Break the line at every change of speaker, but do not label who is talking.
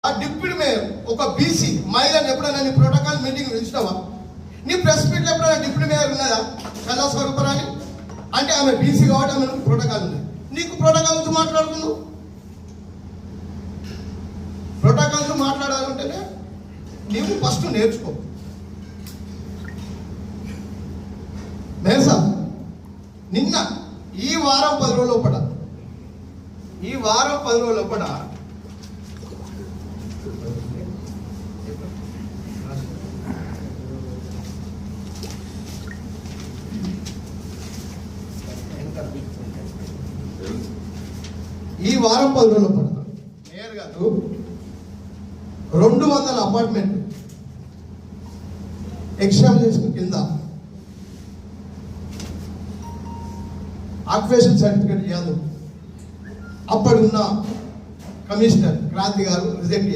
ఆ deputy mayor ఒక BC మహిళను ఎప్పుడైనా నీ ప్రోటోకాల్ మీటింగ్ పిలిచినావా? నీ ప్రెస్ మీట్లో ఎప్పుడైనా డిప్యూటీ మేయర్ ఉన్నదా? కళాస్వరూపరాని అంటే ఆమె బీసీ కాబట్టి ఆమె ప్రోటోకాల్ ఉంది. నీకు ప్రోటోకాల్ గురించి మాట్లాడుతున్నావు. ప్రోటోకాల్ గురించి మాట్లాడాలంటేనే నీవు ఫస్ట్ నేర్చుకో. మేసా నిన్న ఈ వారం 10 రోజుల లోపల ఈ వారం 10 రోజుల లోపల మేయర్ గారు 200 అపార్ట్మెంట్ ఎగ్జామినేషన్ కింద ఆక్యుపేషన్ సర్టిఫికేట్ ఇవ్వాలి. అప్పుడున్న కమిషనర్ క్రాంతి గారు రిజెక్ట్